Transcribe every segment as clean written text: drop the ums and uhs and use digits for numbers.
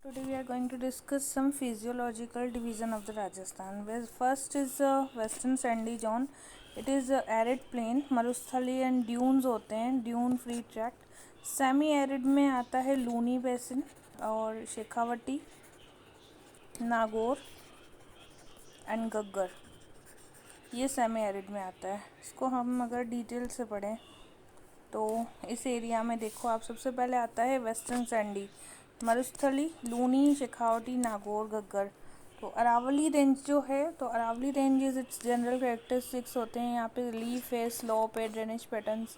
Today we are going to discuss some physiological division of the Rajasthan. Where first is western sandy zone. It is arid plain, मरुस्थली and dunes होते हैं, dune free tract. Semi arid में आता है Luni basin और Shekhawati, Nagaur and गग्गर. ये semi arid में आता है. इसको हम अगर डिटेल से पढ़ें तो इस एरिया में देखो आप, सबसे पहले आता है वेस्टर्न सैंडी, मरुस्थली, लूनी, शेखावटी, नागौर, गग्गर. तो अरावली रेंज जो है, तो Aravalli ranges its general characteristics होते हैं. यहाँ पे रिलीफ है, स्लोप है, ड्रेनेज पैटर्न्स.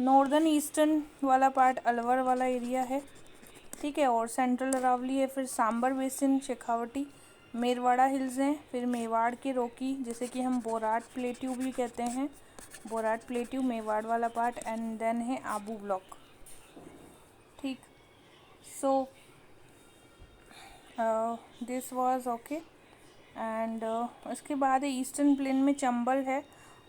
नॉर्दर्न ईस्टर्न वाला पार्ट अलवर वाला एरिया है, ठीक है. और सेंट्रल अरावली है, फिर सांबर बेसिन, शेखावटी, मेरवाड़ा हिल्स हैं, फिर मेवाड़ के रोकी जैसे कि हम बोराट प्लेट्यू भी कहते हैं, बोराट प्लेट्यू मेवाड़ वाला पार्ट. एंड देन है आबू ब्लॉक, ठीक. So this was okay. And उसके बाद ईस्टर्न प्लेन में चंबल है,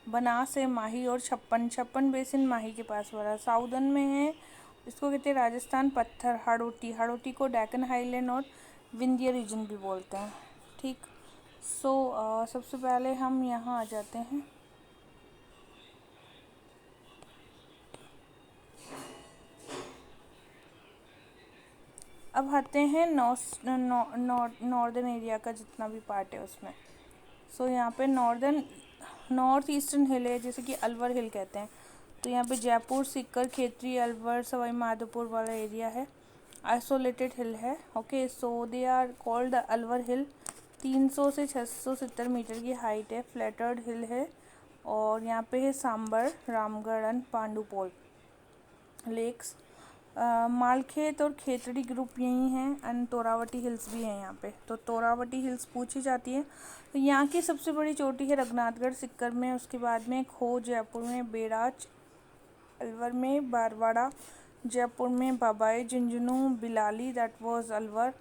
बनास है, माही और छप्पन बेसिन माही के पास वाला. साउदर्न में है, इसको कहते हैं राजस्थान पत्थर, हाड़ोटी. हाड़ोटी को डेक्कन हाईलैंड और विंध्य रीजन भी बोलते हैं, ठीक. सो सबसे पहले हम यहाँ आ जाते हैं. अब आते हैं नॉर्दर्न एरिया का जितना भी पार्ट है उसमें. सो यहाँ पे नॉर्थ ईस्टर्न हिल है, जैसे कि अलवर हिल कहते हैं. तो यहाँ पे जयपुर, सीकर, खेतरी, अलवर, सवाई माधोपुर वाला एरिया है. आइसोलेटेड हिल है, okay. So they are called the Alwar hill. 300 से 670 मीटर की हाइट है, फ्लैटर्ड हिल है. और यहाँ पे है सांबर, रामगढ़ एंड पांडुपोल लेक्स. मालखेत और खेतड़ी ग्रुप यही हैं. एंड तोरावटी हिल्स भी हैं यहाँ पे. तो तोरावटी हिल्स पूछी जाती है. तो यहाँ की सबसे बड़ी चोटी है रघुनाथगढ़ सिक्कर में. उसके बाद में खो जयपुर में, बेराज अलवर में, बारवाड़ा जयपुर में, Babai, Jhunjhunu, Bilali that was Alwar.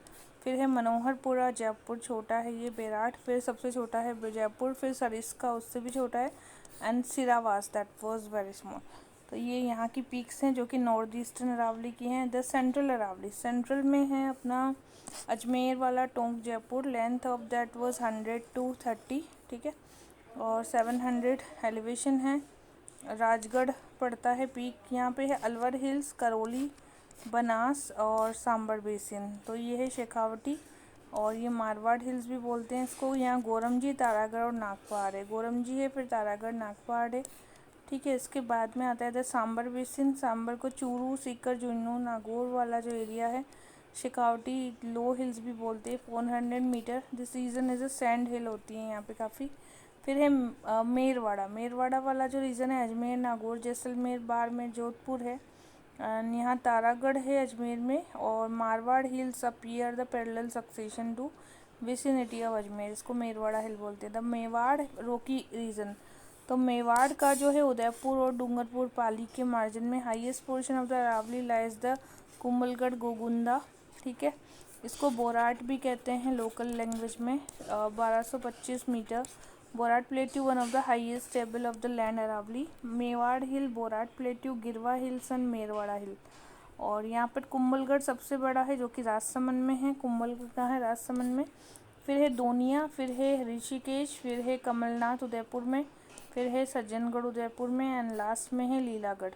फिर है मनोहरपुरा जयपुर, छोटा है ये, बेराट. फिर सबसे छोटा है जयपुर. फिर सरिस्का, उससे भी छोटा है. And Sirawas that was very small. तो ये यहाँ की पीक्स हैं जो कि नॉर्थ ईस्टर्न अरावली की हैं. द सेंट्रल अरावली, सेंट्रल में है अपना अजमेर वाला Tonk Jaipur. Length of that was 100 to 30, ठीक है. और 700 एलिवेशन है. राजगढ़ पड़ता है पीक. यहाँ पे है अलवर हिल्स, करौली, बनास और सांबर बेसिन. तो ये है शेखावटी और ये मारवाड़ हिल्स भी बोलते हैं इसको. यहाँ गोरमजी, तारागढ़ और नागपहाड़ है. गोरमजी है, फिर तारागढ़, नागपहाड़ है, ठीक है. इसके बाद में आता है सांबर बेसिन. सांबर को चूरू, सीकर, झुंझुनू, नागौर वाला जो एरिया है. शेखावटी लो हिल्स भी बोलते हैं, 400 metre. This region is a sand hill होती है यहाँ पे काफ़ी. फिर है मेरवाड़ा वाला जो रीजन है, अजमेर, नागौर, जैसलमेर, बाड़मेर, जोधपुर है. एंड यहाँ तारागढ़ है अजमेर में. और Marwar hills appear the parallel succession to vicinity of Ajmer. इसको मेरवाड़ा हिल बोलते हैं. द मेवाड़ रोकी रीजन. तो मेवाड़ का जो है उदयपुर और डूंगरपुर पाली के मार्जिन में. Highest portion of the Aravalli lies the Kumbhalgarh, Gogunda, ठीक है. इसको बोराट भी कहते हैं लोकल लैंग्वेज में. 1225 metre. Borat plateau one of the highest table of the land Aravalli. Mewar hill, Borat plateau, Girwa hills and Merwara hill. और यहाँ पर कुंभलगढ़ सबसे बड़ा है जो कि राजसमंद में है. कुंभलगढ़ कहाँ है? राजसमंद में. फिर है दोनिया, फिर है ऋषिकेश, फिर है कमलनाथ उदयपुर में, फिर है सज्जनगढ़ उदयपुर में, एंड लास्ट में है लीलागढ़.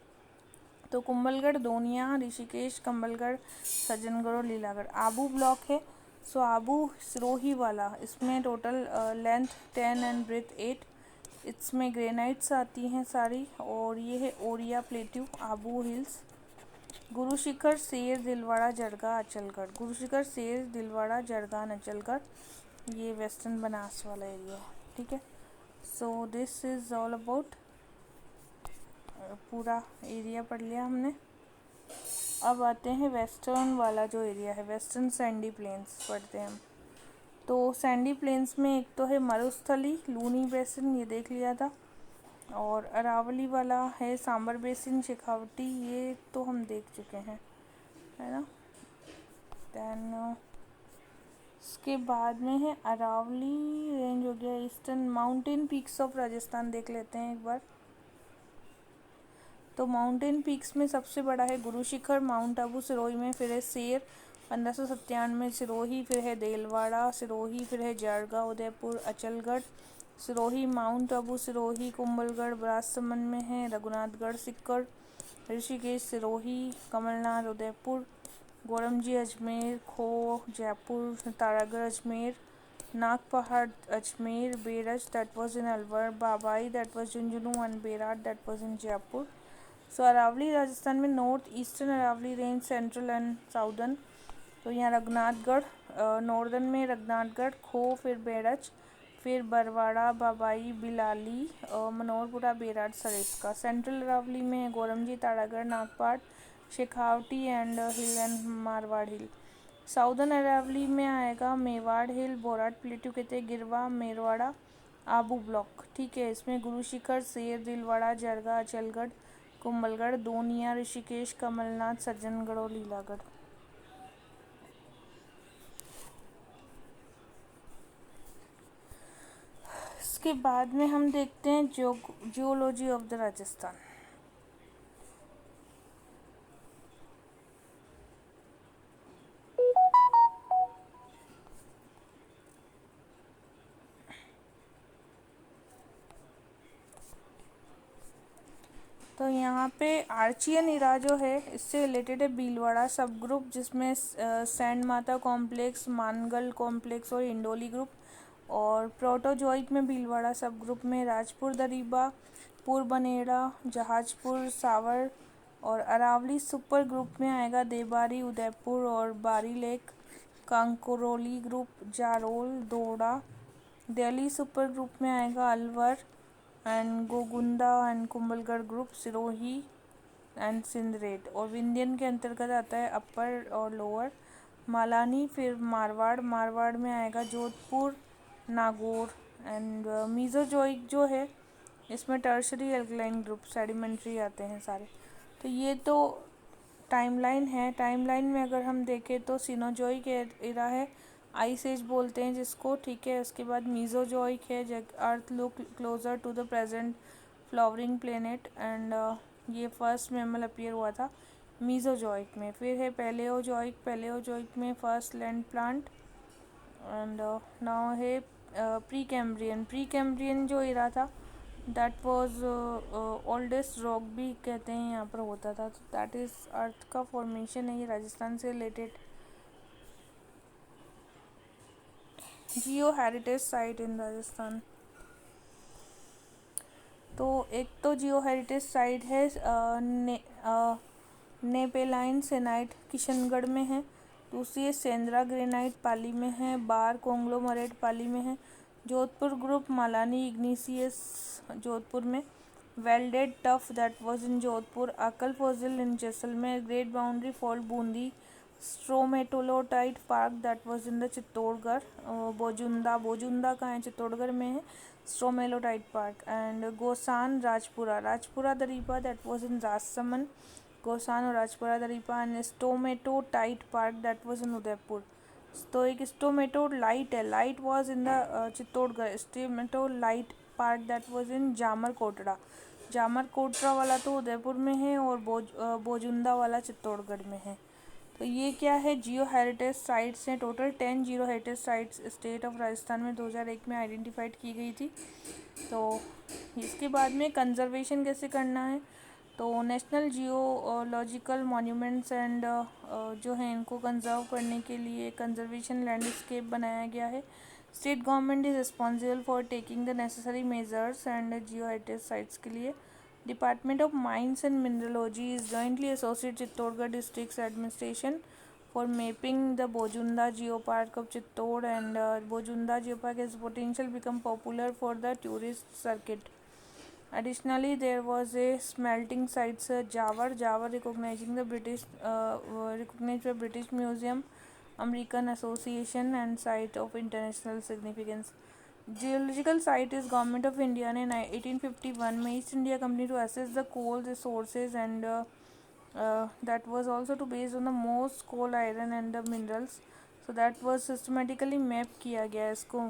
तो कुंभलगढ़, दोनिया, ऋषिकेश, कम्बलगढ़, सज्जनगढ़ और लीलागढ़. आबू ब्लॉक है. सो आबू सिरोही वाला, इसमें टोटल लेंथ 10 एंड ब्रेथ 8. इसमें ग्रेनाइट्स आती हैं सारी. और ये है ओरिया प्लेट्यू, आबू हिल्स. गुरु शिखर, सेर, दिलवाड़ा, जड़गा, अचलगढ़. गुरु शिखर, सेर, दिलवाड़ा, जड़गा, अचलगढ़. ये वेस्टर्न बनास वाला एरिया है, ठीक है. सो दिस इज़ ऑल अबाउट, पूरा एरिया पढ़ लिया हमने. अब आते हैं वेस्टर्न वाला जो एरिया है, वेस्टर्न सैंडी प्लेन्स पढ़ते हैं हम. तो सैंडी प्लेन्स में एक तो है मरुस्थली, लूनी बेसिन, ये देख लिया था. और अरावली वाला है सांबर बेसिन, शेखावटी, ये तो हम देख चुके हैं, है ना. दैन इसके बाद में है अरावली रेंज हो गया. Eastern mountain peaks of Rajasthan देख लेते हैं एक बार. तो माउंटेन पीक्स में सबसे बड़ा है गुरु शिखर, माउंट आबू सिरोही में. फिर है सेर, 1597 सिरोही, फिर है देलवाड़ा, सिरोही, फिर है जड़गांव, उदयपुर, अचलगढ़, सिरोही, माउंट आबू, सिरोही, कुंभलगढ़ राजसमंद में है, Raghunathgarh Sikar, Rishikesh, Sirohi, Kamal Nath Udaipur, Goramji Ajmer, Kho Jaipur, Taragarh Ajmer, Nagpahar Ajmer, Beraj that was in Alwar, Babai that was Jhunjhunu and Berat that was in Jaipur. So Aravalli Rajasthan में north eastern Aravalli range, central and southern. तो यहाँ रघुनाथगढ़, नॉर्दर्न में रघुनाथगढ़, खो, फिर बेरज, फिर बरवाड़ा, बाबाई, बिलाली, मनोहरपुरा, बेराट, सरिस्का। सेंट्रल अरावली में Goramji, Taragarh, Nagpat, Shekhawati and hill and Marwar hill. Southern Aravalli में आएगा मेवाड़ हिल, बोराट प्लेटू कहते हैं, गिरवा, मेरवाड़ा, आबू ब्लॉक। ठीक है, इसमें गुरु शिखर, शेर, दिलवाड़ा, जरगा, अचलगढ़, कुंभलगढ़, दोनिया, ऋषिकेश, कमलनाथ, सज्जनगढ़ और लीलागढ़। इसके बाद में हम देखते हैं जियोलॉजी ऑफ द राजस्थान। तो यहाँ पे आर्चियन इरा जो है इससे रिलेटेड है भीलवाड़ा सब ग्रुप, जिसमें सैंड माता कॉम्प्लेक्स, मानगल कॉम्प्लेक्स और इंडोली ग्रुप। और प्रोटोजोइक में भीलवाड़ा सब ग्रुप में राजपुर दरीबा, पुरबनेड़ा, जहाजपुर, सावर। और अरावली सुपर ग्रुप में आएगा देबारी, उदयपुर और Bari lake, Kankroli group, Jarol, Dora. Delhi super group में आएगा Alwar and Gogunda and Kumbhalgarh group, Sirohi and Sindreth. और विंध्यन के अंतर्गत आता है अपर और लोअर मालानी, फिर मारवाड़ में आएगा जोधपुर, नागौर। एंड मीज़ोजोइक जो है इसमें टर्शरी एल्कलाइन ग्रुप, सेडिमेंट्री आते हैं सारे। तो ये तो टाइमलाइन है। टाइमलाइन में अगर हम देखें तो सिनोजोइक एरा है, आइस एज बोलते हैं जिसको। ठीक है, उसके बाद मीज़ोजोइक है, earth look closer to the present flowering planet and ये फर्स्ट मैमल अपीयर हुआ था मीज़ोजोइक में। फिर है पैलेओजोइक में first land plant and now है प्री कैम्ब्रियन जो एरा था दैट वाज ओल्डेस्ट रॉक भी कहते हैं यहाँ पर होता था। तो दैट इज़ अर्थ का फॉर्मेशन है, ये राजस्थान से रिलेटेड। जियो हेरिटेज साइट इन राजस्थान, तो एक तो जियो हेरिटेज साइट है नेपेलाइन सेनाइट किशनगढ़ में है, दूसरी है सेंद्रा ग्रेनाइट पाली में है, बार कोंग्लोमरेट पाली में है, जोधपुर ग्रुप मालानी इग्निशियस जोधपुर में, welded tuff that was in Jodhpur, Akal fossil in Jaisalmer, great boundary fault Bundi, stromatolite park that was in the Chittorgarh, Bhojunda कहाँ है, चित्तौड़गढ़ में है, stromatolite park. And gossan Rajpura Dariba that was in Rajsamand, gossan और Rajpura Dariba. And stromatolite park that was in Udaipur. तो एक stromatolite है, light was in the Chittorgarh, stromatolite park that was इन जामर कोटरा वाला तो उदयपुर में है और बोजुंदा वाला चित्तौड़गढ़ में है। तो ये क्या है, जियो हेरिटेज साइट्स हैं। Total 10 Jio heritage sites state of Rajasthan में 2001 में आइडेंटिफाइड की गई थी। तो इसके बाद में कंजर्वेशन कैसे करना है, तो नेशनल जियोलॉजिकल मॉन्यूमेंट्स एंड जो हैं इनको कंजर्व करने के लिए कंजर्वेशन लैंडस्केप बनाया गया है। State government is responsible for taking the necessary measures and Jio heritage sites के लिए। Department of Mines and Mineralogy is jointly associated Chittorgarh District's administration for mapping the Bojunda Geopark of Chittor, and Bojunda Geopark has potential become popular for the tourist circuit. Additionally, there was a smelting site, Jawar recognizing the recognized by British Museum, American Association and site of international significance. Geological site is government of India ने 1851 में East India company to assess the coal resources and that was also to based on the most coal, iron and the minerals. So that was systematically map किया गया इसको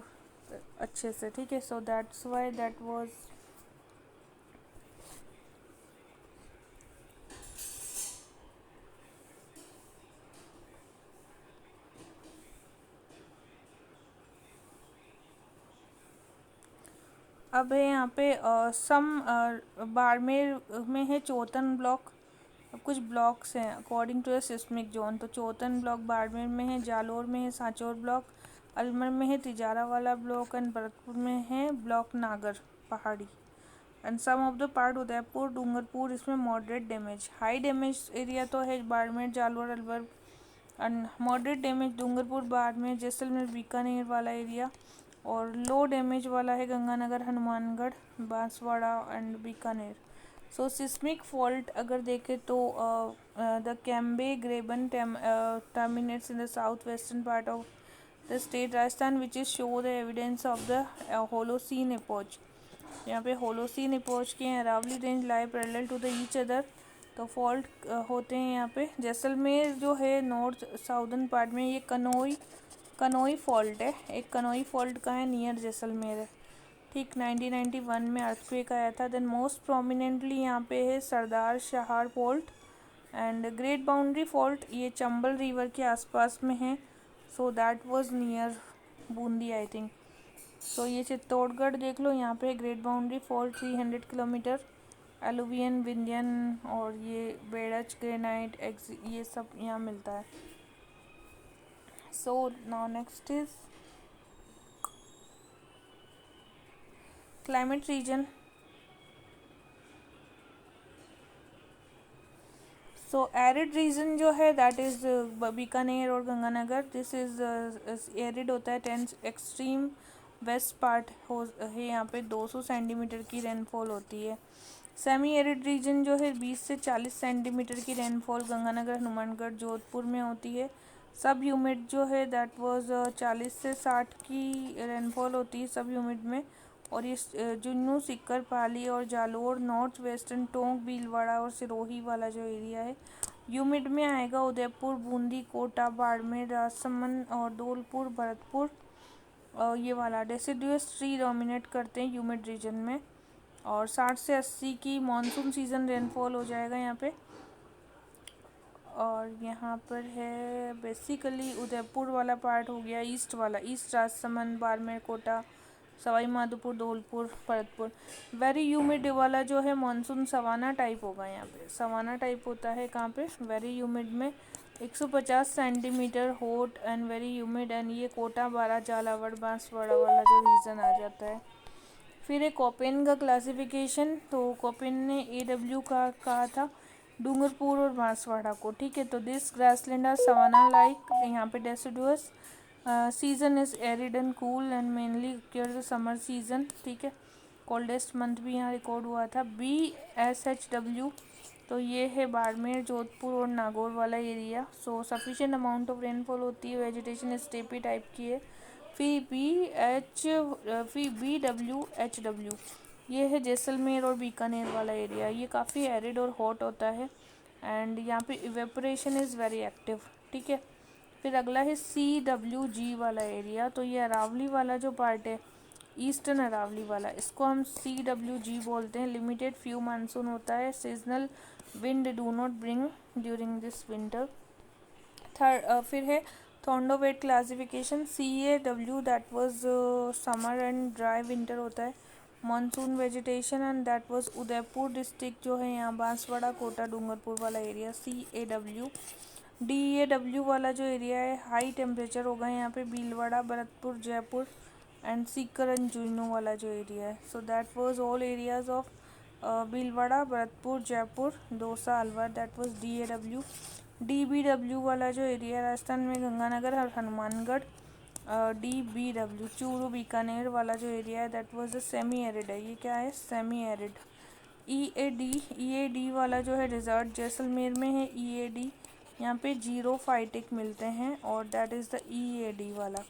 अच्छे से। ठीक है, so that's why that was अब है यहाँ पे बाड़मेर में है चौतन ब्लॉक। अब कुछ ब्लॉक्स हैं according to the seismic zone. तो चौतन ब्लॉक बाड़मेर में है, जालोर में है सांचौर ब्लॉक, अलमर में है तिजारा वाला ब्लॉक, एंड भरतपुर में है ब्लॉक नागर पहाड़ी। And some of the part Udaipur Dungarpur, इसमें moderate damage. High damage area तो है Barmer Jalore Alwar, and moderate damage Dungarpur Barmer Jaisalmer Bikaner वाला एरिया, और लो डैमेज वाला है Ganganagar Hanumangarh Banswara and Bikaner. So seismic fault अगर देखें तो the Cambay graben terminates in the south western part of the state Rajasthan which is show the evidence of the holocene epoch. यहाँ पे Holocene epoch के Aravalli range lie parallel to the each other. तो fault होते हैं यहाँ पे। जैसलमेर जो है नॉर्थ साउदर्न पार्ट में, ये कनोई फॉल्ट है। एक कनोई फॉल्ट का है, नियर जैसलमेर है। ठीक 1991 में अर्थक्वेक आया था। देन मोस्ट प्रोमिनेंटली यहाँ पे है Sardar Shahar fault and great boundary fault, ये चंबल रिवर के आसपास में है। So that was near Bundi I think. So ये चित्तौड़गढ़ देख लो, यहाँ पे great boundary fault 300 kilometre, alluvium Vindhyan और ये बेड़च ग्रेनाइट ये सब यहाँ मिलता है। So now next is climate region. So arid region जो है दैट इज़ बीकानेर और गंगानगर। दिस इज़ एरिड होता है। 10 एक्सट्रीम वेस्ट पार्ट है, यहाँ पे 200 सेंटीमीटर की रेनफॉल होती है। सेमी एरिड रीजन जो है 20 से 40 सेंटीमीटर की रेनफॉल गंगानगर हनुमानगढ़ जोधपुर में होती है। सब ह्यूमिड जो है दैट वाज 40 से 60 की रेनफॉल होती है सब ह्यूमिड में। और ये जुन्नू सीकर पाली और जालोर नॉर्थ वेस्टर्न टोंक भीलवाड़ा और सिरोही वाला जो एरिया है ह्यूमिड में आएगा। उदयपुर बूंदी कोटा बाड़मेर राजसमंद और धौलपुर भरतपुर ये वाला डेसिडुअस ट्री डोमिनेट करते हैं ह्यूमिड रीजन में। और 60 से 80 की मॉनसून सीजन रेनफॉल हो जाएगा यहाँ पे। और यहाँ पर है बेसिकली उदयपुर वाला पार्ट हो गया, ईस्ट वाला, east Rajsamand Barmer Kota Sawai Madhopur Dholpur Bharatpur. Very humid वाला जो है मानसून सवाना टाइप होगा। यहाँ पे सवाना टाइप होता है कहाँ पे, वेरी ह्यूमिड में 150 centimetre hot and very humid. And ये कोटा बारा झालावाड़ बांसवाड़ा वाला जो रीजन आ जाता है। फिर एक कोपेन का क्लासिफिकेशन। तो कोपेन ने AW का कहा था डूंगरपुर और बांसवाड़ा को। ठीक है, तो this grassland or savanna like, यहाँ पे deciduous season is arid and cool and mainly the summer season. ठीक है, कोल्डेस्ट मंथ भी यहाँ रिकॉर्ड हुआ था। BSHW, तो ये है बाड़मेर जोधपुर और नागौर वाला area. So sufficient amount of rainfall होती है, वेजिटेशन स्टेपी टाइप की है। फिर BWHW ये है जैसलमेर और बीकानेर वाला एरिया, ये काफ़ी एरिड और हॉट होता है एंड यहाँ पे इवेपोरेशन इज़ वेरी एक्टिव। ठीक है, फिर अगला है CWG वाला एरिया। तो ये अरावली वाला जो पार्ट है, ईस्टर्न अरावली वाला, इसको हम CWG बोलते हैं। लिमिटेड फ्यू मानसून होता है, seasonal wind do not bring during this winter. फिर है Thornthwaite classification. CAW that was summer and dry winter होता है। Monsoon vegetation and that was Udaipur district जो है यहाँ बांसवाड़ा कोटा डूंगरपुर वाला एरिया CAW। DAW वाला जो एरिया है हाई टेम्परेचर होगा यहाँ पे, Bhilwara Bharatpur Jaipur and seeker and Junnu वाला जो एरिया है। So that was all areas of Bhilwara Bharatpur Jaipur Dausa Alwar, that was DAW। DBW वाला जो एरिया है राजस्थान में गंगानगर और हनुमानगढ़। DBW चूरू बीकानेर वाला जो एरिया है that was the semi arid है, ये क्या है सेमी एरिड। EAD वाला जो है डिज़र्ट जैसलमेर में है। EAD यहाँ पे 0 फाइटिक मिलते हैं और दैट इज़ द EAD वाला।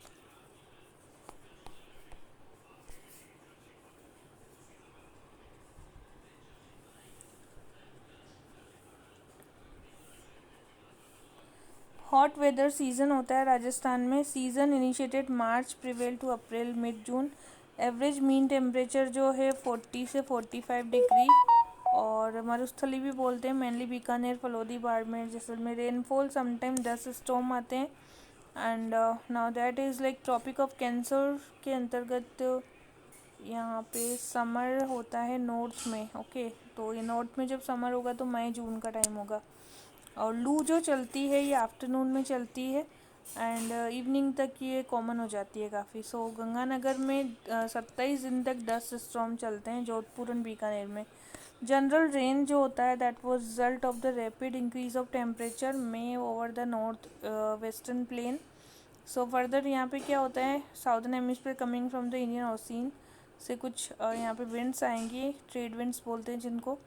हॉट वेदर सीज़न होता है राजस्थान में। Season initiated March prevail to April mid June. Average mean temperature जो है 40 से 45 डिग्री और मरुस्थली भी बोलते हैं। Mainly Bikaner Phalodi Barmer Jaisalmer. Rainfall sometime 10 storm आते हैं and now that is like tropic of cancer के अंतर्गत यहाँ पे समर होता है नॉर्थ में, ओके। तो ये नॉर्थ में जब समर होगा तो मई जून का टाइम होगा। और लू जो चलती है ये आफ्टरनून में चलती है एंड इवनिंग तक ये कॉमन हो जाती है काफ़ी। सो गंगानगर में 27 दिन तक डस्ट स्टॉर्म चलते हैं, जोधपुर एंड बीकानेर में। जनरल रेन जो होता है that was result of the rapid increase of temperature may over the north western plain. So further यहाँ पे क्या होता है, southern hemisphere coming from the Indian ocean से कुछ यहाँ पे विंड्स आएंगी, ट्रेड विंड्स बोलते हैं जिनको।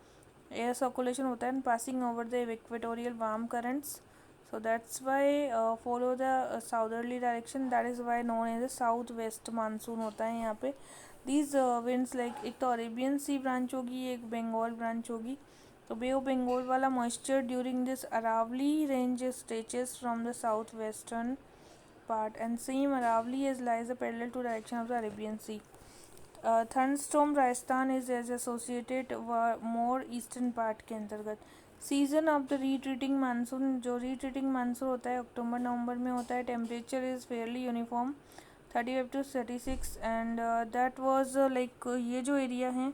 एयर सर्कुलेशन होता है passing over the equatorial warm currents. So that's why follow the southerly direction, that is why known as the south west monsoon होता है यहाँ पे। दीज विंड्स लाइक एक तो अरेबियन सी ब्रांच होगी, एक बंगाल ब्रांच होगी। तो बे ऑफ बंगाल वाला moisture during this Aravalli range stretches from the south western part and same Aravalli is lies a parallel to direction of the Arabian Sea. Thunderstorm Rajasthan is as associated more eastern part के अंतर्गत। Season of the retreating monsoon, जो retreating monsoon होता है अक्टूबर नवंबर में होता है। Temperature is Fairlie uniform 35 to 36 and that was like ये जो एरिया है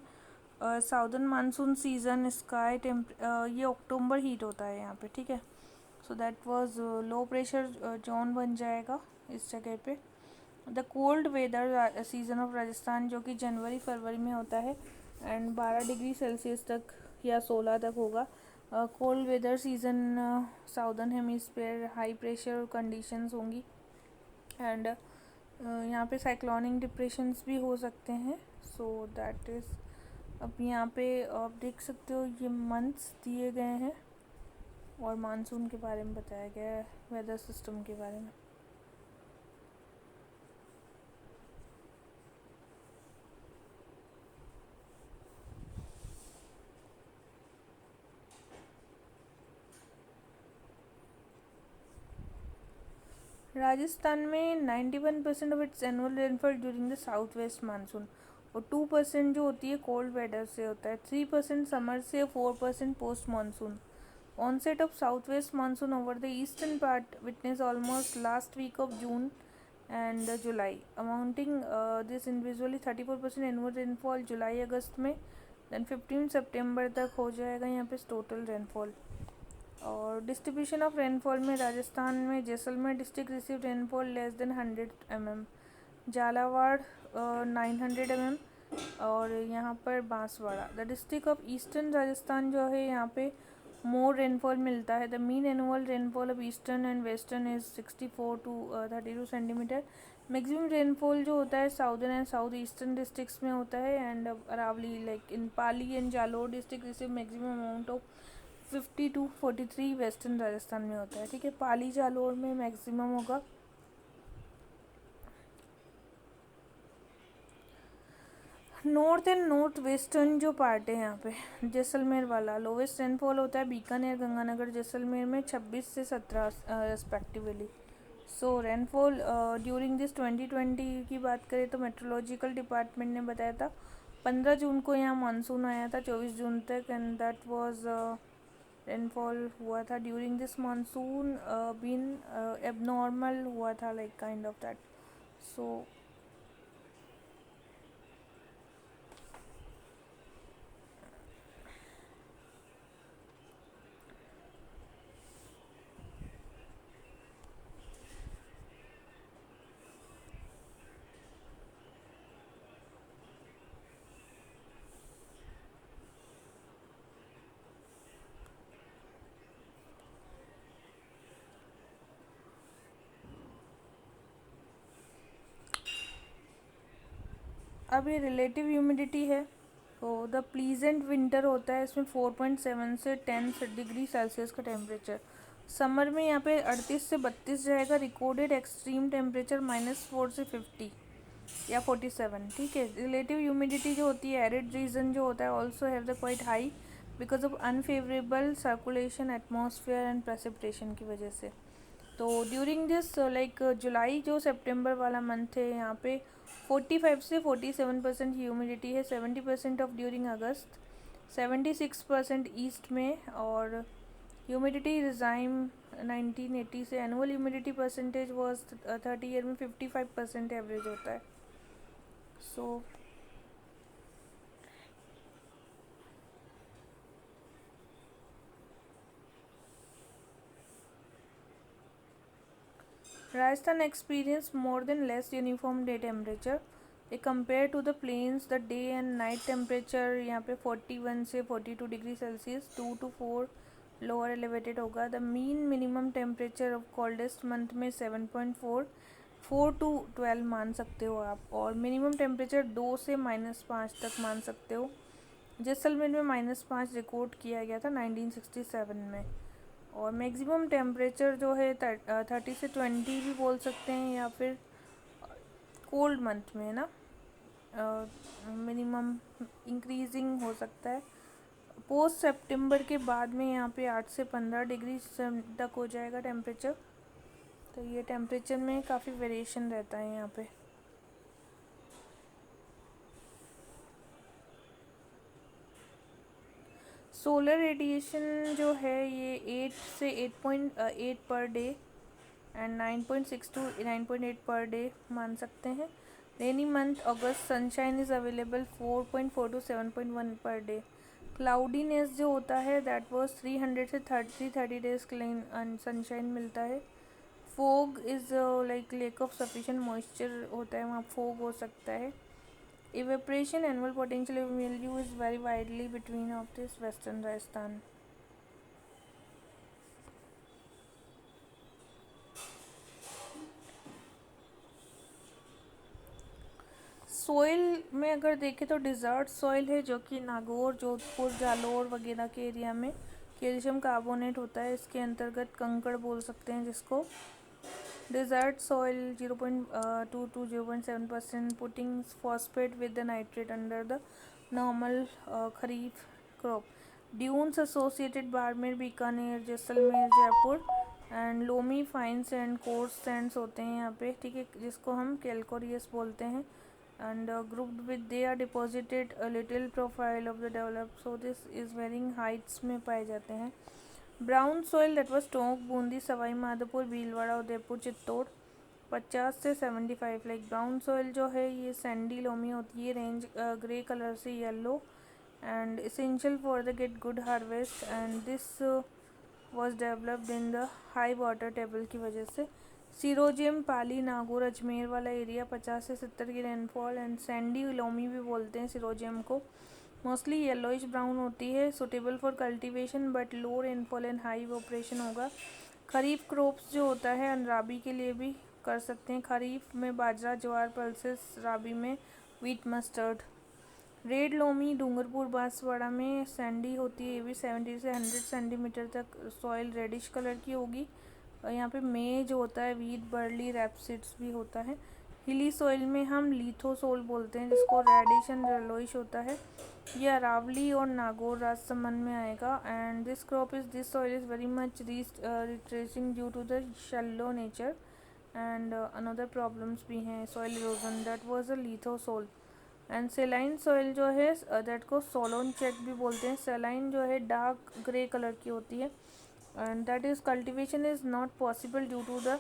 साउदर्न मानसून सीजन स्काई ये अक्टूबर हीट होता है यहाँ पे, ठीक है। So that was low pressure zone बन जाएगा इस जगह पे। The cold weather season of Rajasthan जो कि जनवरी फरवरी में होता है एंड 12 डिग्री सेल्सियस तक या 16 तक होगा। Cold weather season southern hemisphere, high pressure conditions होंगी एंड यहाँ पे साइक्लोनिक डिप्रेशंस भी हो सकते हैं। सो दैट इज़, अब यहाँ पे आप देख सकते हो ये मंथ्स दिए गए हैं और मानसून के बारे में बताया गया है, वेदर सिस्टम के बारे में। राजस्थान में 91% of its annual rainfall during the south west monsoon और 2% जो होती है कोल्ड वेदर से होता है, 3% समर से, 4% post monsoon. Onset of south west monsoon over the eastern part witness almost last week of June and July amounting this individually 34% annual rainfall जुलाई अगस्त में, देन 15 सितंबर तक हो जाएगा यहाँ पे टोटल रेनफॉल। और डिस्ट्रीब्यूशन ऑफ रेनफॉल में राजस्थान में Jaisalmer district receive rainfall less than 100 mm, Jhalawar 900 mm और यहाँ पर Banswara the district of eastern Rajasthan जो है यहाँ पे मोर रेनफॉल मिलता है। The mean annual rainfall of eastern and western is 64 to 32 centimetre. Maximum rainfall जो होता है southern and south eastern districts में होता है and Aravalli like in Pali and Jalore district receive maximum amount of 50 to 43 western Rajasthan में होता है, ठीक है। पाली जालोर में मैक्सिमम होगा। नॉर्थ एंड नॉर्थ वेस्टर्न जो पार्ट है यहाँ पे जैसलमेर वाला लोवेस्ट रेनफॉल होता है बीकानेर, गंगानगर, जैसलमेर में 26 से 17 respectively. So rainfall during this 2020 की बात करें तो मेट्रोलॉजिकल डिपार्टमेंट ने बताया था 15 जून को यहाँ मानसून आया था 24 जून तक एंड दैट वाज रेनफॉल हुआ था during this monsoon been abnormal हुआ था like kind of that. So अब ये रिलेटिव ह्यूमिडिटी है तो द प्लीजेंट विंटर होता है इसमें 4.7 से 10 डिग्री सेल्सियस का टेम्परेचर। समर में यहाँ पे 38 से 32 जाएगा। रिकॉर्डेड एक्सट्रीम टेम्परेचर -4 से 50 या 47, ठीक है। रिलेटिव ह्यूमिडिटी जो होती है एरिड रीजन जो होता है also have the quite high because of unfavourable circulation atmosphere and precipitation की वजह से। तो ड्यूरिंग दिस लाइक जुलाई जो सितंबर वाला मंथ है यहाँ पे 45 से 47% ह्यूमिडिटी है। 70% ऑफ ड्यूरिंग अगस्त, 76% ईस्ट में और ह्यूमिडिटी रिजाइम 1980 से। Annual humidity percentage was 30 year में 55% एवरेज होता है। सो Rajasthan experienced more than less uniform day temperature. Compared to the plains, the day and night temperature यहाँ पे 41 से 42 degree Celsius 2 to 4 lower elevated होगा. The mean minimum temperature of coldest month में 7.4 4 to 12 मान सकते हो आप. और मिनिमम टेम्परेचर 2 से -5 तक मान सकते हो. जैसलमेर में -5 रिकॉर्ड किया गया था 1967 में. और मैक्सिमम टेम्परेचर जो है 30 से 20 भी बोल सकते हैं, या फिर कोल्ड मंथ में है ना, मिनिमम इंक्रीजिंग हो सकता है. पोस्ट सितंबर के बाद में यहाँ पे 8 से 15 डिग्री तक हो जाएगा टेम्परेचर. तो ये टेम्परेचर में काफ़ी वेरिएशन रहता है यहाँ पे. सोलर रेडिएशन जो है ये 8 से 8.8 per day and 9.6 to 9.8 per day मान सकते हैं. Rainy month August sunshine is available 4.4 to 7.1 per day. Cloudiness जो होता है दैट वाज 300 से 30 डेज क्लीन सनशाइन मिलता है. Fog is like lake of sufficient moisture होता है, वहाँ फोग हो सकता है. Evaporation annual potential value is very widely between of this western Rajasthan. Soil में अगर देखें तो डिज़र्ट सॉइल है, जो कि नागौर, जोधपुर, जालोर वगैरह के एरिया में कैल्शियम कार्बोनेट होता है. इसके अंतर्गत कंकड़ बोल सकते हैं जिसको. Desert soil 0.2 to 0.7% putting phosphate with the nitrate under the normal kharif crop. Dunes associated Barmer, Bikaner, Jaisalmer, Jaipur and loamy fine sand, coarse sands होते हैं यहाँ पे, ठीक है, जिसको हम कैलकोरियस बोलते हैं. And grouped with they are deposited little profile of the develop, so this is varying heights में पाए जाते हैं. Brown soil that was Tonk, Bundi, Sawai Madhopur, Bhilwara, Udaipur, Chittor 50 से 75. लाइक ब्राउन सॉइल जो है ये सैंडी लोमी होती है, रेंज ग्रे कलर से yellow and essential for the get good harvest. And this was developed in the high water table की वजह से. सिरोजियम, पाली, नागौर, अजमेर वाला एरिया 50 से 70 की रेनफॉल एंड सैंडी लोमी भी बोलते हैं सिरोजियम को. मोस्टली येलोइश ब्राउन होती है, suitable for cultivation but low rainfall and high evaporation होगा. खरीफ क्रॉप्स जो होता है राबी के लिए भी कर सकते हैं. खरीफ में बाजरा, ज्वार, पल्सेस, राबी में wheat, mustard. Red loamy Dungarpur, Banswara में सैंडी होती है, ये भी 70 से 100 सेंटीमीटर तक सॉइल रेडिश कलर की होगी. और यहाँ पे मे जो होता है वीट, बर्ली, रैपसीड्स भी होता है. हिली सॉइल में हम लिथोसोल बोलते हैं जिसको रेडिश एंड येलोइश होता है. ये अरावली और नागौर राजसमंद में आएगा. And this soil is very much retracing due to the shallow nature and another problems भी हैं. Soil erosion that was a lithosol. And saline soil जो है दैट को सोलोन चेक भी बोलते हैं. सेलाइन जो है डार्क ग्रे कलर की होती है and that is cultivation is not possible due to the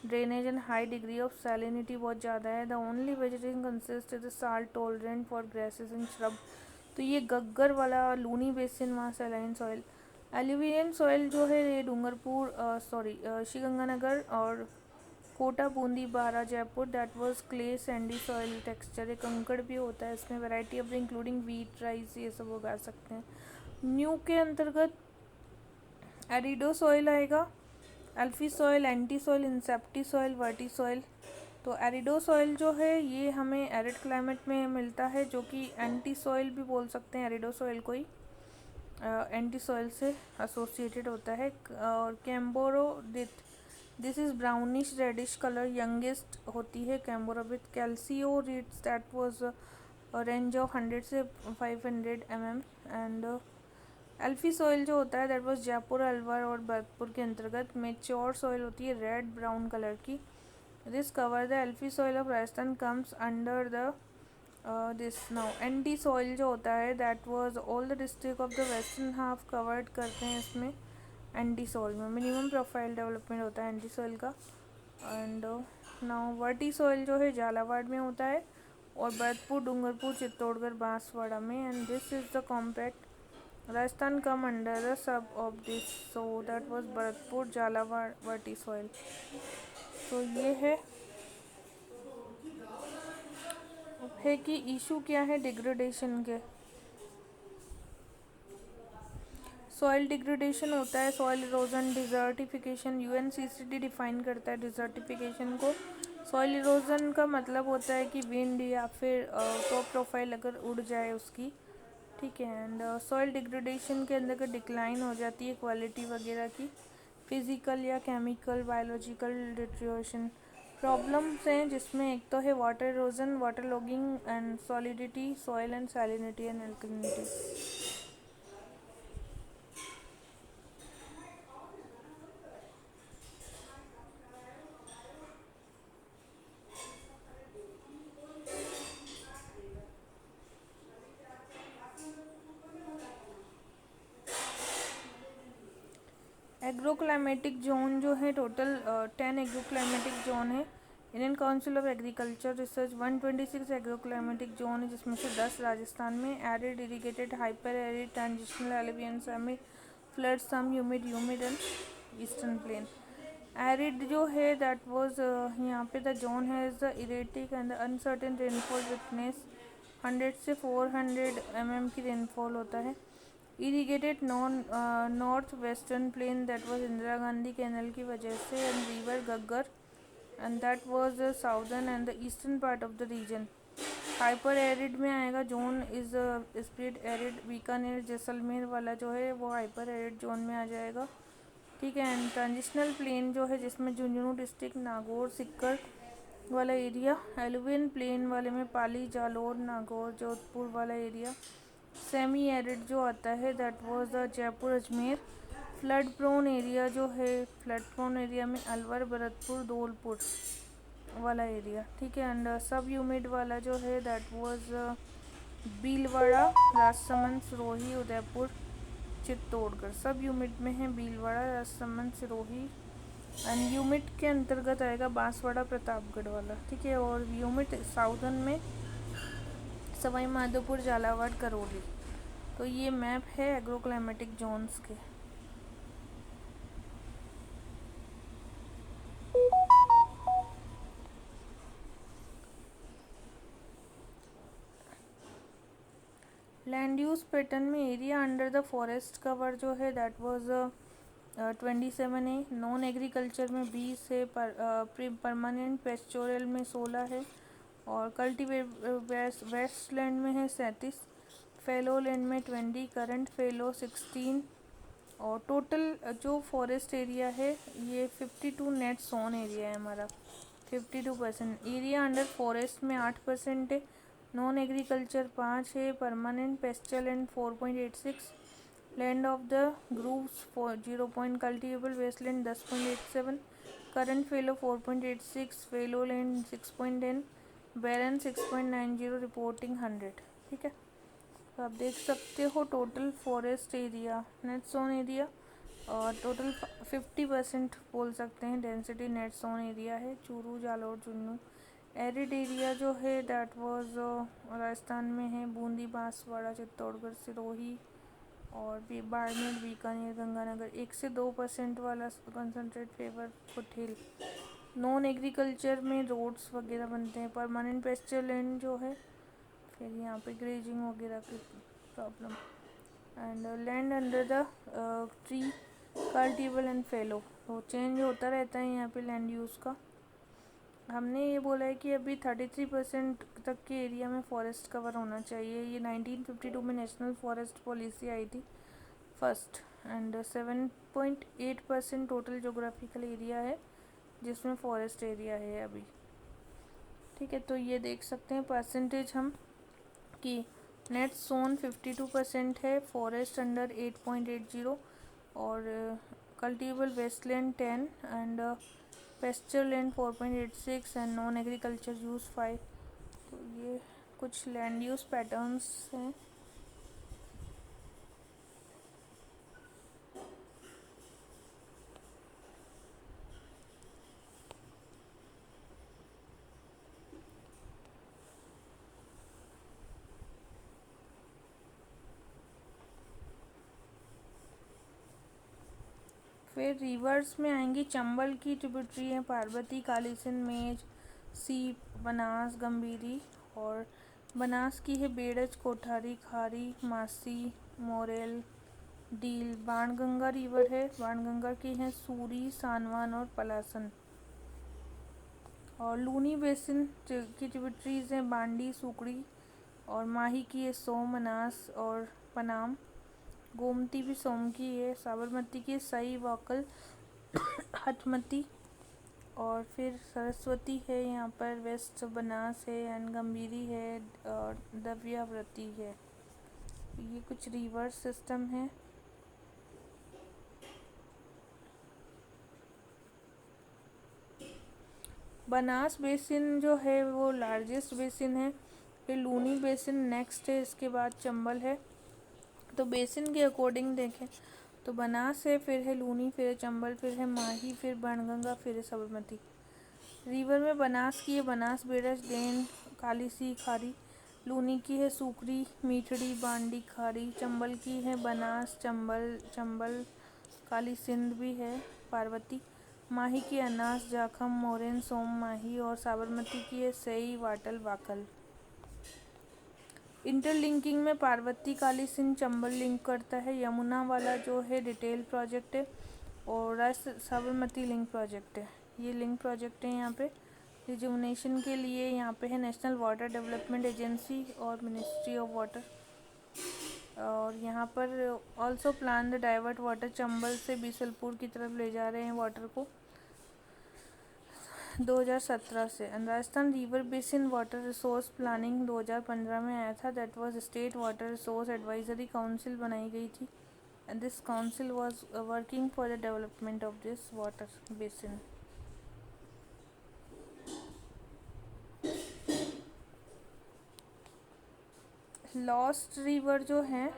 drainage and high degree of salinity बहुत ज़्यादा है. The only vegetation consist is salt tolerant for grasses and shrub. तो ये गग्गर वाला लूनी बेसिन वहाँ सैलाइन सॉइल. एल्यूविनियम सॉइल जो है ये डूंगरपुर श्रीगंगानगर और Kota, Bundi, Bara, Jaipur that was clay sandy soil texture. एक कंकड़ भी होता है इसमें. Variety of including wheat, rice ये सब उगा सकते हैं. न्यू के अंतर्गत एरिडो सॉइल आएगा, alfisol, entisol, inceptisol, vertisol. तो एरिडो सॉइल जो है ये हमें एरिड क्लाइमेट में मिलता है, जो कि एंटी सॉइल भी बोल सकते हैं एरिडो सॉइल को ही. एंटी सॉइल से एसोसिएटेड होता है. और camborthid, this is brownish reddish colour, youngest होती है camborthid. Calciorthids that was range of 100 से 500 mm. एंड अल्फी सॉइल जो होता है दैट वाज जयपुर, अलवर और भरतपुर के अंतर्गत. मेच्योर सॉइल होती है रेड ब्राउन कलर की. This cover the अल्फी soil of Rajasthan comes under the this now. Anti soil जो होता है that was all the district of the western half covered करते हैं इसमें. एंटी सॉइल में मिनिमम प्रोफाइल डेवलपमेंट होता है एंटी सॉइल का. एंड नाउ वर्टी सॉइल जो है झालावाड़ में होता है और भरतपुर, डूंगरपुर, चित्तौड़गढ़, बांसवाड़ा में. And this is the compact Rajasthan come under the sub of this, so that was Bharatpur, Jhalawar, Verti soil. तो ये है कि इशू क्या है डिग्रेडेशन के। सॉइल डिग्रेडेशन होता है, soil erosion, desertification. UNCCD define करता है डिजर्टिफिकेशन को। सॉइल इरोजन का मतलब होता है कि विंड या फिर टॉप प्रोफाइल अगर उड़ जाए उसकी, ठीक है। एंड सॉइल डिग्रेडेशन के अंदर का डिक्लाइन हो जाती है क्वालिटी वगैरह की, फिजिकल या केमिकल बायोलॉजिकल डिटेरियोरेशन प्रॉब्लम्स हैं, जिसमें एक तो है water erosion, water logging and solidity, soil and salinity and alkalinity. Agroclimatic zone जो है टोटल 10 एग्रोक्लाइमेटिक जोन है। Indian council of agriculture research 126 agroclimatic zone है, जिसमें से 10 राजस्थान में, arid, irrigated, hyper arid, transitional, alluvial, semi flood, sub humid, humid and eastern plain. Arid जो है that was यहाँ पे द जोन है is the erratic and uncertain rainfall witness 100 से 400 mm की रेनफॉल होता है। Irrigated north western plain that was Indira Gandhi canal की वजह से, and river Ghaggar and that was the southern and the eastern part of the region. Hyper arid में आएगा zone is split arid, Bikaner Jaisalmer वाला जो है वो हाइपर एरिड जोन में आ जाएगा, ठीक है। एंड ट्रांजिशनल प्लेन जो है जिसमें झुंझुनू डिस्ट्रिक्ट, नागौर, सिक्कर वाला एरिया, एलुवियन प्लेन वाले में पाली, जालोर, नागौर, जोधपुर वाला एरिया। सेमी एरिड जो आता है that was the Jaipur, Ajmer. Flood prone area जो है, फ्लड प्रोन एरिया में अलवर, भरतपुर, धौलपुर वाला एरिया, ठीक है। एंड सब ह्यूमिड वाला जो है दैट वाज भीलवाड़ा, राजसमंद, सिरोही, उदयपुर, चित्तौड़गढ़। सब ह्यूमिड में है भीलवाड़ा, राजसमंद, सिरोही। एंड ह्यूमिड के अंतर्गत आएगा बांसवाड़ा, प्रतापगढ़ वाला, ठीक है। और ह्यूमिड साउदर्न में सवाई माधोपुर, झालावाड़, करौली। तो ये मैप है एग्रोक्लाइमेटिक जोन्स के। लैंड यूज पैटर्न में area under the forest cover जो है दैट वाज 27 है। नॉन एग्रीकल्चर में 20 है, परमानेंट पेस्टोरल में 16 है, और कल्टीवेट वेस्टलैंड में है 37, फेलो लैंड में 20, करंट फेलो 16। और टोटल जो फॉरेस्ट एरिया है ये 52 नेट सोन एरिया है हमारा, 52%। एरिया अंडर फॉरेस्ट में 8% है, नॉन एग्रीकल्चर 5 है, permanent pasture land 4.86, land of the groves 0 point, cultivable wasteland 10.87, current fallow 4.86, fallow land 6.10, barren 6.90, reporting 100, ठीक है। तो आप देख सकते हो total forest area, net sown area और टोटल 50% बोल सकते हैं डेंसिटी नेट सोन एरिया है, चूरू, जालोर, झुंझुनू। एरिड एरिया जो है दैट वाज राजस्थान में है, बूंदी, बांसवाड़ा, चित्तौड़गढ़, सिरोही और बाड़मेर, बीकानेर, गंगानगर। 1 से 2% वाला concentrate favour foothill. Non agriculture में रोड्स वगैरह बनते हैं, परमानेंट पेस्चर लैंड जो है, फिर यहाँ पे ग्रेजिंग वगैरह की problem, and land under the tree, cultivable and fellow. तो चेंज होता रहता है यहाँ पे लैंड यूज़ का। हमने ये बोला है कि अभी 33% तक के एरिया में फॉरेस्ट कवर होना चाहिए। ये 1952 में नेशनल फॉरेस्ट पॉलिसी आई थी first, and 7.8% total geographical area है जिसमें फॉरेस्ट एरिया है अभी, ठीक है। तो ये देख सकते हैं परसेंटेज हम कि नेट सोन 52% है, फॉरेस्ट अंडर 8.80, और cultivable wasteland 10, and pasture land 4.86, and non agriculture use 5। तो ये कुछ लैंड यूज़ पैटर्न्स हैं। फिर रिवर्स में आएंगी चंबल की ट्रिब्यूटरी है पार्वती, काली सिंध, मेज, सीप, बनास, गंभीरी। और बनास की है बेड़ज, कोठारी, खारी, मासी, मोरेल, डील। बाणगंगा रिवर है, बाणगंगा की है सूरी, सानवान और पलासन। और लूनी बेसिन की ट्रिब्यूटरीज हैं बांडी, सुकड़ी। और माही की है सोम, मनास और पनाम। गोमती भी सोम की है। साबरमती की सई, वाकल, हथमती। और फिर सरस्वती है यहाँ पर, वेस्ट बनास है, एंड गंभीरी है और दव्याव्रती है। ये कुछ रिवर सिस्टम है। बनास बेसिन जो है वो लार्जेस्ट बेसिन है। फिर लूनी बेसिन नेक्स्ट है, इसके बाद चंबल है। तो बेसिन के अकॉर्डिंग देखें तो बनास है, फिर है लूनी, फिर है चंबल, फिर है माही, फिर बाणगंगा, फिर है साबरमती। रिवर में बनास की है बनास, बेड़ज, डेन, काली सी, खारी। लूनी की है सूकरी, मीठड़ी, बांडी, खारी। चंबल की है बनास, चंबल, चंबल, काली सिंध भी है, पार्वती। माही की अनास, जाखम, मोरेन, सोम, माही। और साबरमती की है सई, वाटल, वाकल। इंटरलिंकिंग में पार्वती, काली सिंध, चंबल लिंक करता है। यमुना वाला जो है डिटेल प्रोजेक्ट है और साबरमती लिंक प्रोजेक्ट है। ये लिंक प्रोजेक्ट है। यहाँ पे रिजुवनेशन के लिए यहाँ पे है नेशनल वाटर डेवलपमेंट एजेंसी और मिनिस्ट्री ऑफ वाटर। और यहाँ पर also plan the divert water, Chambal से बीसलपुर की तरफ ले जा रहे हैं वाटर को 2017 से। Rajasthan river basin water resource planning 2015 में आया था। That was state water resource advisory council बनाई गई थी and this council was working for the development of this water basin. Lost river जो है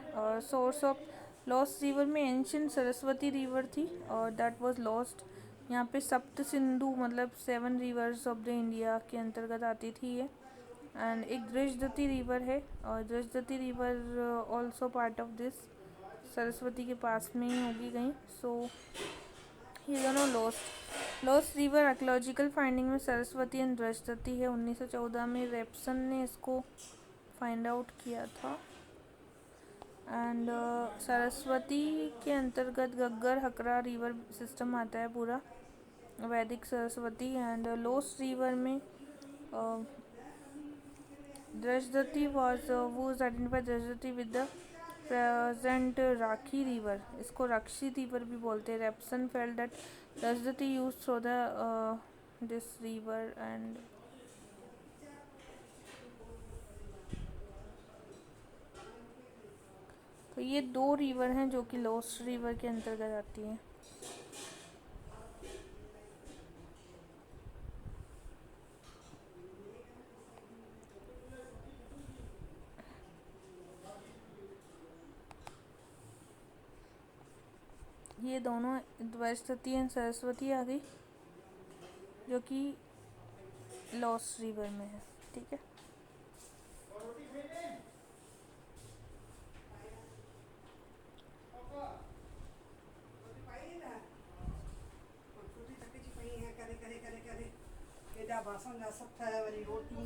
सोर्स ऑफ लॉस्ट रिवर में एंशियंट सरस्वती रिवर थी और दैट वाज लॉस्ट। यहाँ पे सप्त सिंधु मतलब 7 रिवर्स ऑफ द इंडिया के अंतर्गत आती थी ये। एंड एक दृशदती रिवर है और Drishadvati river also part of this, Saraswati के पास में ही होगी कहीं। सो ये दोनों लॉस्ट रिवर आर्कियोलॉजिकल फाइंडिंग में सरस्वती एंड दृशदती है। 1914 में रेप्सन ने इसको फाइंड आउट किया था। एंड सरस्वती के अंतर्गत गग्गर, हकरा रिवर सिस्टम आता है पूरा, वैदिक सरस्वती। एंड लॉस्ट रिवर में Drishadvati was identified Drishadvati with the present Rakhi river, इसको रक्षी रिवर भी बोलते हैं। Rapson felt that Drishadvati use through the this river. And तो ये 2 रिवर हैं जो कि लॉस्ट रिवर के अंतर्गत आती हैं। ये दोनों दृशदती एंड सरस्वती आ गई जो कि लॉस्ट रिवर में है। ठीक है। भाषण जा सकता है वाली रोटी